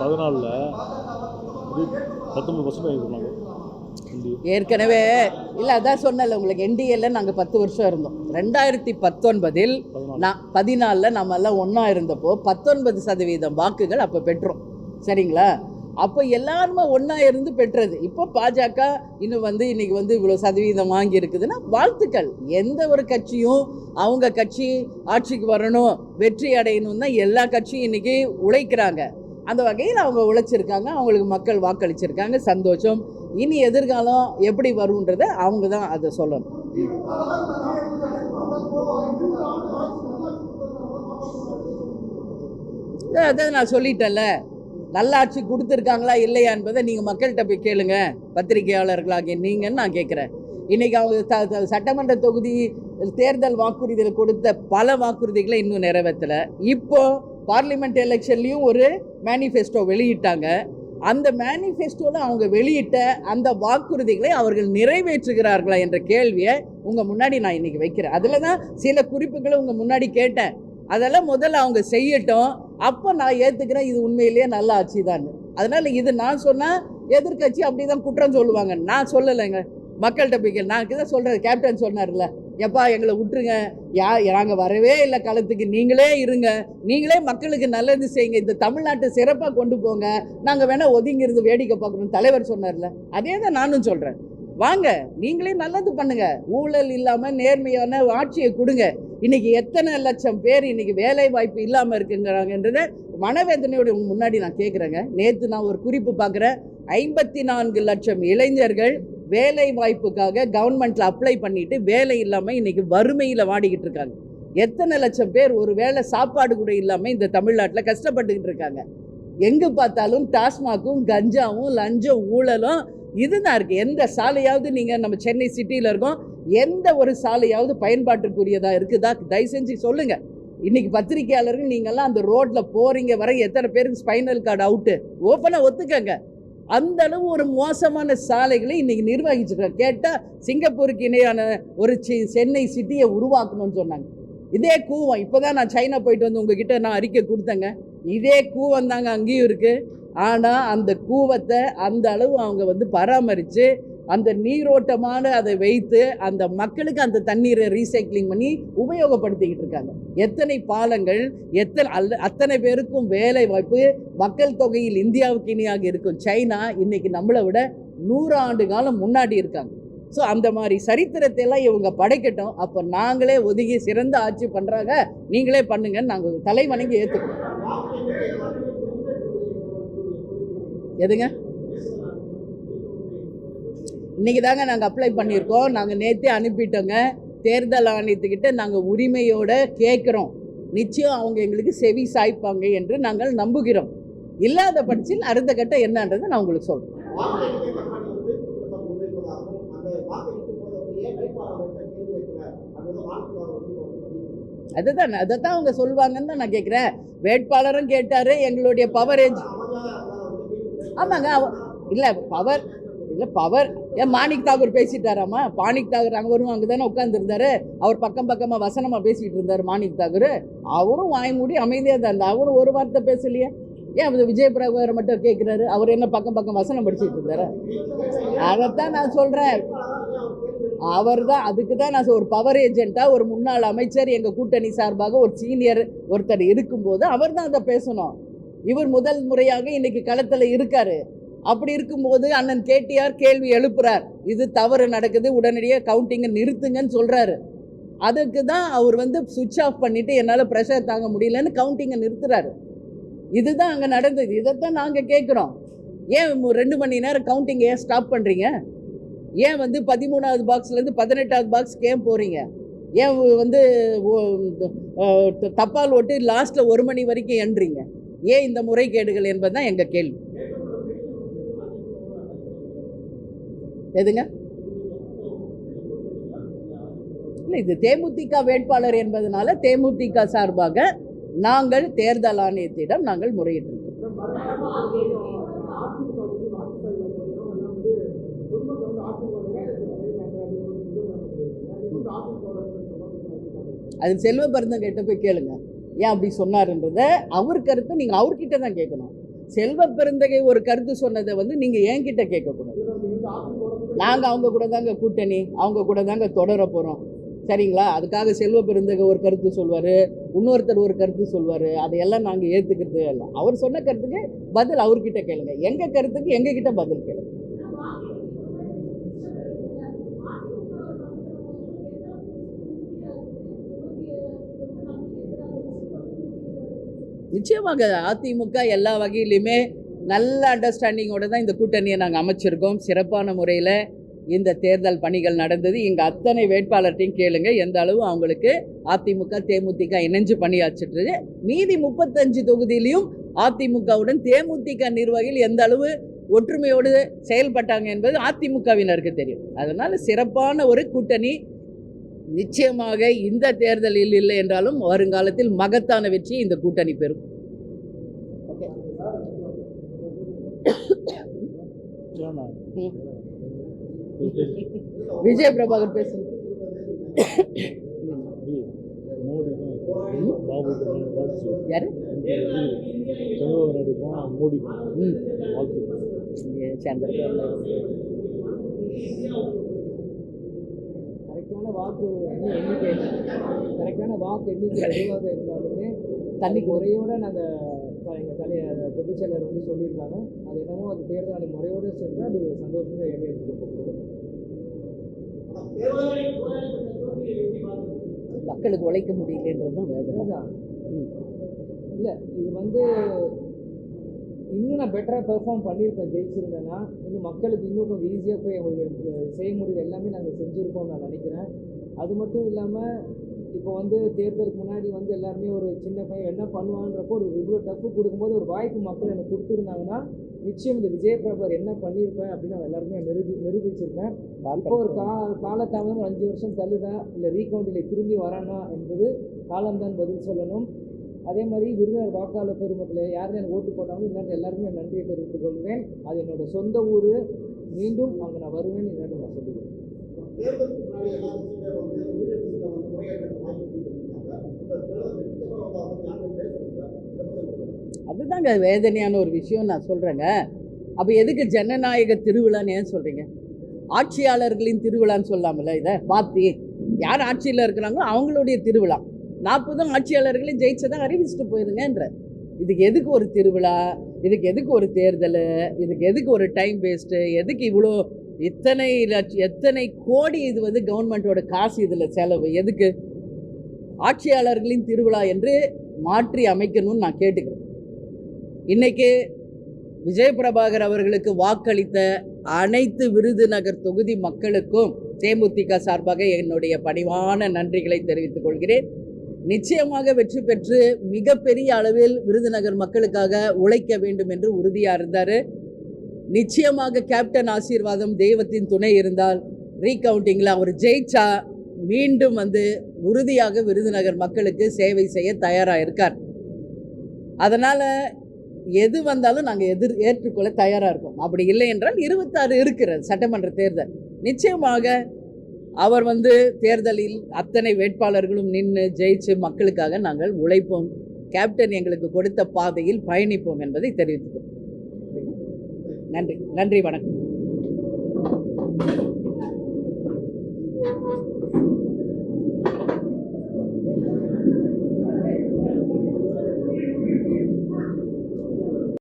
14 19% ஏற்கனவே இல்லை, அதான் சொன்னல உங்களுக்கு, என்டிஏல நாங்கள் 10 வருஷம் இருந்தோம். 2019 14 நம்ம எல்லாம் ஒன்றா இருந்தப்போ 19% வாக்குகள் அப்போ பெற்றோம். சரிங்களா? அப்போ எல்லாருமே ஒன்றா இருந்து பெற்றது. இப்போ பாஜக இன்னும் இன்னைக்கு இவ்வளோ சதவீதம் வாங்கி இருக்குதுன்னா வாழ்த்துக்கள். எந்த ஒரு கட்சியும் அவங்க கட்சி ஆட்சிக்கு வரணும், வெற்றி அடையணும் தான் எல்லா கட்சியும் இன்னைக்கு உழைக்கிறாங்க. அந்த வகையில் அவங்க உழைச்சிருக்காங்க, அவங்களுக்கு மக்கள் வாக்களிச்சிருக்காங்க, சந்தோஷம். இனி எதிர்காலம் எப்படி வரும்ன்றதை அவங்க தான் அதை சொல்லணும். அதான் நான் சொல்லிட்டேன்ல, நல்லாட்சி கொடுத்துருக்காங்களா இல்லையா என்பதை நீங்கள் மக்கள்கிட்ட போய் கேளுங்க, பத்திரிகையாளர்களாகிய நீங்கன்னு நான் கேட்குறேன். இன்றைக்கி அவங்க சட்டமன்ற தொகுதி தேர்தல் வாக்குறுதியில் கொடுத்த பல வாக்குறுதிகளை இன்னும் நிறைவேற்றலை. இப்போ பார்லிமெண்ட் எலெக்ஷன்லேயும் ஒரு மேனிஃபெஸ்டோ வெளியிட்டாங்க. அந்த மேனிஃபெஸ்டோவில் அவங்க வெளியிட்ட அந்த வாக்குறுதிகளை அவர்கள் நிறைவேற்றுகிறார்களா என்ற கேள்வியை உங்கள் முன்னாடி நான் இன்றைக்கி வைக்கிறேன். அதில் தான் சில குறிப்புகளை உங்கள் முன்னாடி கேட்டேன். அதெல்லாம் முதல்ல அவங்க செய்யட்டும், அப்போ நான் ஏற்றுக்கிறேன் இது உண்மையிலேயே நல்ல ஆட்சி தான். அதனால் இது நான் சொன்னால் எதிர்கட்சி அப்படி தான் குற்றம் சொல்லுவாங்க. நான் சொல்லலைங்க, மக்கள்கிட்ட போய் நான் தான் சொல்கிறேன். கேப்டன் சொன்னார்ல, எப்பா எங்களை விட்டுருங்க, நாங்கள் வரவே இல்லை களத்துக்கு, நீங்களே இருங்க, நீங்களே மக்களுக்கு நல்லது செய்யுங்க, இந்த தமிழ்நாட்டை சிறப்பாக கொண்டு போங்க, நாங்கள் வேணால் ஒதுங்கிருந்து வேடிக்கை பார்க்கணும் தலைவர் சொன்னார்ல, அதே தான் நானும் சொல்கிறேன். வாங்க, நீங்களே நல்லது பண்ணுங்க, ஊழல் இல்லாமல் நேர்மையான ஆட்சியை கொடுங்க. இன்னைக்கு எத்தனை லட்சம் பேர் இன்னைக்கு வேலை வாய்ப்பு இல்லாமல் இருக்குங்கிறாங்கன்றதை மனவேதனையோட முன்னாடி நான் கேட்குறேங்க. நேற்று நான் ஒரு குறிப்பு பார்க்குறேன், 54 லட்சம் இளைஞர்கள் வேலை வாய்ப்புக்காக கவர்மெண்ட்டில் அப்ளை பண்ணிட்டு வேலை இல்லாமல் இன்னைக்கு வறுமையில் வாடிக்கிட்டு இருக்காங்க. எத்தனை லட்சம் பேர் ஒரு வேளை சாப்பாடு கூட இல்லாமல் இந்த தமிழ்நாட்டில் கஷ்டப்பட்டுக்கிட்டு இருக்காங்க. எங்கே பார்த்தாலும் டாஸ்மாகும் கஞ்சாவும் லஞ்சம் ஊழலும் இதுதான் இருக்குது. எந்த சாலையாவது நீங்கள், நம்ம சென்னை சிட்டியில் இருக்கோம், எந்த ஒரு சாலையாவது பயன்பாட்டுக்குரியதாக இருக்குதா? தயவு செஞ்சு சொல்லுங்கள். இன்றைக்கி பத்திரிகையாளர்கள் நீங்கள்லாம் அந்த ரோட்டில் போகிறீங்க வர எத்தனை பேருக்கு ஸ்பைனல் கார்டு அவுட்டு ஓப்பனாக ஒத்துக்கங்க. அந்த அளவு ஒரு மோசமான சாலைகளை இன்றைக்கி நிர்வகிச்சுருக்காங்க. கேட்டால் சிங்கப்பூருக்கு இணையான ஒரு சென்னை சிட்டியை உருவாக்கணும்னு சொன்னாங்க. இதே கூவம், இப்போ தான் நான் சைனா போயிட்டு வந்து உங்ககிட்ட நான் அறிக்கை கொடுத்தேங்க, இதே கூவம் தாங்க அங்கேயும் இருக்குது. ஆனால் அந்த கூவத்தை அந்த அளவு அவங்க பராமரித்து அந்த நீரோட்டமான அதை வைத்து அந்த மக்களுக்கு அந்த தண்ணீரை ரீசைக்ளிங் பண்ணி உபயோகப்படுத்திக்கிட்டு இருக்காங்க. எத்தனை பாலங்கள், அத்தனை பேருக்கும் வேலை வாய்ப்பு. மக்கள் தொகையில் இந்தியாவுக்கு இணையாக இருக்கும் சைனா இன்னைக்கு நம்மளை விட 100 ஆண்டு காலம் முன்னாடி இருக்காங்க. ஸோ அந்த மாதிரி சரித்திரத்தை எல்லாம் இவங்க படைக்கட்டும். அப்போ நாங்களே ஒதுங்கி சிறந்த ஆட்சி பண்ணுறாங்க, நீங்களே பண்ணுங்கன்னு நாங்கள் தலைவணங்கி ஏற்றுக்கோம். எதுங்க? இன்றைக்கி தாங்க நாங்கள் அப்ளை பண்ணியிருக்கோம். நாங்கள் நேற்றே அனுப்பிட்டோங்க தேர்தல் ஆணையத்துக்கிட்ட. நாங்கள் உரிமையோடு கேட்குறோம், நிச்சயம் அவங்க எங்களுக்கு செவி சாய்ப்பாங்க என்று நாங்கள் நம்புகிறோம். இல்லாத பட்சத்தில் அடுத்த கட்டம் என்னன்றதை நான் உங்களுக்கு சொல்கிறேன். அதைத்தான் அவங்க சொல்லுவாங்கன்னு தான் நான் கேட்குறேன். வேட்பாளரும் கேட்டார், எங்களுடைய பவரேஜ். ஆமாங்க, இல்லை பவர் இல்லை பவர். ஏன் மாணிக் தாகூர் பேசிட்டாராம்மா? மாணிக் தாகூர் அங்கே வரும், அங்கே தானே உட்காந்துருந்தாரு. அவர் பக்கமாக வசனமாக பேசிக்கிட்டு இருந்தார் மாணிக் தாகூர். அவரும் வாய் மூடி அமைதியாக தான் இருந்தார். அவரும் ஒரு வார்த்தை பேசலையே. ஏன் விஜய் பிரபாகர் மட்டும் கேட்குறாரு? அவர் என்ன பக்கம் வசனம் படிச்சுட்டு இருந்தாரு? அதைத்தான் நான் சொல்கிறேன். அவர் தான், அதுக்கு தான் நான் ஒரு பவர் ஏஜென்ட்டாக ஒரு முன்னாள் அமைச்சர் எங்கள் கூட்டணி சார்பாக ஒரு சீனியர் ஒருத்தர் இருக்கும்போது அவர் தான் அதை பேசணும். இவர் முதல் முறையாக இன்னைக்கு களத்தில் இருக்கார். அப்படி இருக்கும்போது அண்ணன் கேடிஆர் கேள்வி எழுப்புறார், இது தவறு நடக்குது, உடனடியாக கவுண்டிங்கை நிறுத்துங்கன்னு சொல்கிறாரு. அதுக்கு தான் அவர் சுவிட்ச் ஆஃப் பண்ணிவிட்டு என்னால் ப்ரெஷர் தாங்க முடியலன்னு கவுண்டிங்கை நிறுத்துறாரு. இதுதான் அங்கே நடந்தது. இதைத்தான் நாங்கள் கேட்குறோம். ஏன் 2 மணி நேரம் கவுண்டிங் ஏன் ஸ்டாப் பண்ணுறீங்க? ஏன் 13வது பாக்ஸ்லேருந்து 18வது பாக்ஸ்க்கு ஏன் போகிறீங்க? ஏன் தபால் ஓட்டு லாஸ்ட்டில் 1 மணி வரைக்கும் எண்றீங்க? ஏன் இந்த முறைகேடுகள் என்பது தான் எங்கள் கேள்வி. எதுங்க? இல்லை, இது தேமுதிக வேட்பாளர் என்பதனால தேமுதிக சார்பாக நாங்கள் தேர்தல் ஆணையத்திடம் நாங்கள் முறையிட்டிருக்கோம். அது செல்வ பெருந்தன் கிட்ட போய் கேளுங்க ஏன் அப்படி சொன்னார்ன்றத. அவர் கருத்தை நீங்கள் அவர்கிட்ட தான் கேட்கணும். செல்வ பெருந்தகை ஒரு கருத்து சொன்னதை வந்து நீங்கள் என்கிட்ட கேட்கக்கூடாது. நாங்கள் அவங்க கூட தாங்க கூட்டணி, அவங்க கூட தாங்க தொடர போகிறோம், சரிங்களா? அதுக்காக செல்வ பெருந்தகை ஒரு கருத்து சொல்வார், இன்னொருத்தர் ஒரு கருத்து சொல்வார், அதையெல்லாம் நாங்கள் ஏற்றுக்கிறதே இல்லை. அவர் சொன்ன கருத்துக்கு பதில் அவர்கிட்ட கேளுங்க, எங்கள் கருத்துக்கு எங்ககிட்ட பதில் கேளுங்க. நிச்சயமாக அதிமுக எல்லா வகையிலுமே நல்ல அண்டர்ஸ்டாண்டிங்கோடு தான் இந்த கூட்டணியை நாங்கள் அமைச்சிருக்கோம். சிறப்பான முறையில் இந்த தேர்தல் பணிகள் நடந்தது. இங்கே அத்தனை வேட்பாளர்கிட்டையும் கேளுங்க எந்த அளவு அவங்களுக்கு அதிமுக தேமுதிக இணைஞ்சு பணியாற்றிட்டு. மீதி 35 தொகுதியிலையும் அதிமுகவுடன் தேமுதிக நிர்வாகிகள் எந்த அளவு ஒற்றுமையோடு செயல்பட்டாங்க என்பது அதிமுகவினருக்கு தெரியும். அதனால் சிறப்பான ஒரு கூட்டணி நிச்சயமாக இந்த தேர்தலில் இல்லை என்றாலும் வருங்காலத்தில் மகத்தான வெற்றி இந்த கூட்டணி பெறும். விஜய் பிரபாகர் பேசுங்க. யாரு? கரெக்டான வாக்கு எண்ணிக்கை எதுவாக இருந்தாலுமே தண்ணி முறையோடு நாங்கள் எங்கள் பொதுச் செயலர் வந்து சொல்லியிருக்காங்க. அது என்னமோ அது தேர்தல் முறையோடு செஞ்சால் அது சந்தோஷமாக ஏற்படுத்தப்படும். மக்களுக்கு உழைக்க முடியலன்றது தான் வேதனை தான். இல்லை, இது வந்து இன்னும் நான் பெட்டராக பெர்ஃபார்ம் பண்ணியிருப்பேன். ஜெயிச்சிருந்தேன்னா இன்னும் மக்களுக்கு இன்னும் கொஞ்சம் ஈஸியாக போய் அவங்களுக்கு செய்ய முடியுது எல்லாமே நாங்கள் செஞ்சுருக்கோம்னு நான் நினைக்கிறேன். அது மட்டும் இல்லாமல் இப்போ வந்து தேர்தலுக்கு முன்னாடி வந்து எல்லாருமே ஒரு சின்ன பையன் என்ன பண்ணுவான்றப்போ ஒரு இவ்வளோ டஃப்பு கொடுக்கும்போது ஒரு வாய்ப்பு மக்கள் எனக்கு கொடுத்துருந்தாங்கன்னா நிச்சயம் இந்த விஜய் பிரபாகர் என்ன பண்ணியிருப்பேன் அப்படின்னு நான் எல்லாருமே நிரூபிச்சிருப்பேன். இப்போ ஒரு காலத்தாமதம் 5 வருஷம் தள்ளுதா இல்லை ரீகவுண்டில் திரும்பி வரானா என்பது காலம்தான் பதில் சொல்லணும். அதே மாதிரி விருதுநகர் வாக்காளர் பெருமக்களை யாரும் எனக்கு ஓட்டு போட்டாலும் இல்லாட்டி எல்லாருமே நன்றியை தெரிவித்துக் கொள்கிறேன். அது என்னோட சொந்த ஊர், மீண்டும் அங்கே நான் வருவேன் இல்லாட்டி நான் சொல்லுவேன். அதுதாங்க வேதனையான ஒரு விஷயம் நான் சொல்கிறேங்க. அப்போ எதுக்கு ஜனநாயக திருவிழான்னு ஏன் சொல்கிறீங்க? ஆட்சியாளர்களின் திருவிழான்னு சொல்லாமல இதை மாற்றி யார் ஆட்சியில் இருக்கிறாங்களோ அவங்களுடைய திருவிழா. 40 ஆட்சியாளர்களையும் ஜெயிச்சதான் அறிவிச்சுட்டு போயிருங்கன்ற. இதுக்கு எதுக்கு ஒரு திருவிழா? இதுக்கு எதுக்கு ஒரு தேர்தல்? இதுக்கு எதுக்கு ஒரு டைம் வேஸ்ட்டு? எதுக்கு இவ்வளோ எத்தனை கோடி இது வந்து கவர்மெண்ட்டோட காசு இதில் செலவு? எதுக்கு ஆட்சியாளர்களின் திருவிழா என்று மாற்றி அமைக்கணும்னு நான் கேட்டுக்கிறேன். இன்றைக்கி விஜய் பிரபாகர் அவர்களுக்கு வாக்களித்த அனைத்து விருதுநகர் தொகுதி மக்களுக்கும் தேமுதிக சார்பாக என்னுடைய பணிவான நன்றிகளை தெரிவித்துக் கொள்கிறேன். நிச்சயமாக வெற்றி பெற்று மிகப்பெரிய அளவில் விருதுநகர் மக்களுக்காக உழைக்க வேண்டும் என்று உறுதியாக இருந்தார். நிச்சயமாக கேப்டன் ஆசீர்வாதம், தெய்வத்தின் துணை இருந்தால் ரீகவுண்டிங்கில் அவர் ஜெயிச்சா மீண்டும் வந்து உறுதியாக விருதுநகர் மக்களுக்கு சேவை செய்ய தயாராக இருக்கார். அதனால் எது வந்தாலும் நாங்கள் ஏற்றுக்கொள்ள தயாராக இருக்கோம். அப்படி இல்லை என்றால் 26 இருக்கிறது சட்டமன்ற தேர்தல். நிச்சயமாக அவர் வந்து தேர்தலில் அத்தனை வேட்பாளர்களும் நின்று ஜெயிச்சு மக்களுக்காக நாங்கள் உழைப்போம், கேப்டன் எங்களுக்கு கொடுத்த பாதையில் பயணிப்போம் என்பதை தெரிவித்துக்கிறோம். நன்றி, வணக்கம்.